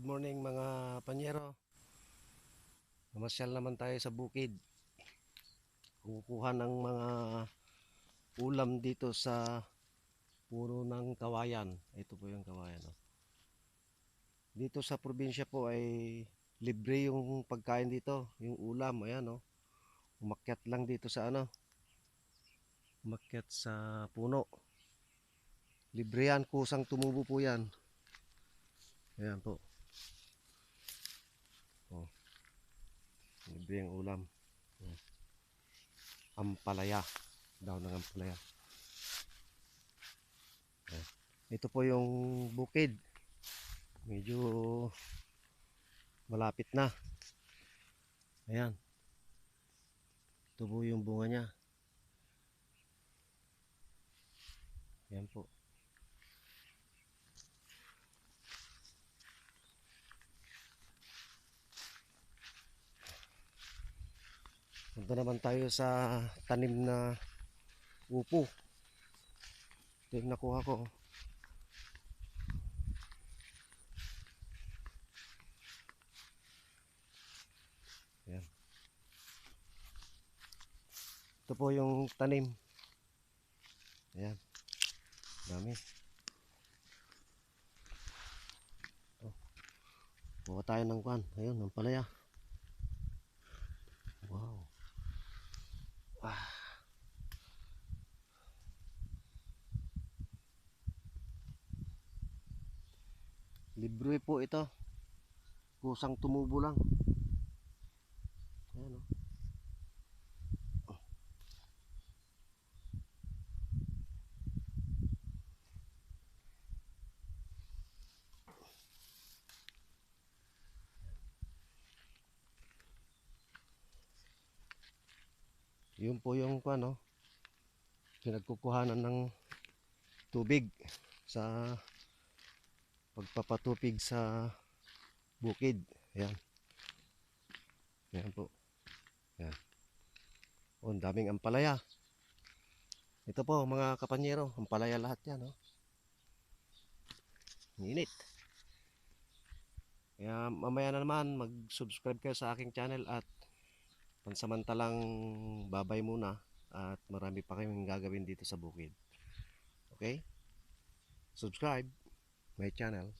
Good morning mga panyero. Namasyal naman tayo sa bukid. Kukuha ng mga ulam dito sa puno ng kawayan. Ito po yung kawayan. Oh. Dito sa probinsya po ay libre yung pagkain dito. Yung ulam, ayan oh. Umakyat lang dito sa ano. Umakyat sa puno. Libre yan, kusang tumubo po yan. Ayan po. Oh. Libre yung ulam. Oh. Ampalaya. Daw ng ampalaya. Ito po yung bukid. Medyo malapit na. Ayan. Ito po yung bunga niya. Ayan po. Punta naman tayo sa tanim na upo. Ito yung nakuha ko. Ayan. Ito po yung tanim. Ayan. Dami. Oh. Buka tayo ng kwan. Ayun, ng palaya. Wow. Ah. Libre po ito. Kusang tumubo lang. Ayan oh. Yun po yung kwan oh. Pinagkukuhanan ng tubig sa pagpapatupig sa bukid. Ayan. Ayan po. Ayan. Oh, ang daming ampalaya. Ito po mga kapanyero, ampalaya lahat yan. Oh. Init. Kaya mamaya na naman mag-subscribe kayo sa aking channel at pansamantalang babay muna at marami pa kayong gagawin dito sa bukid. Okay? Subscribe my channel.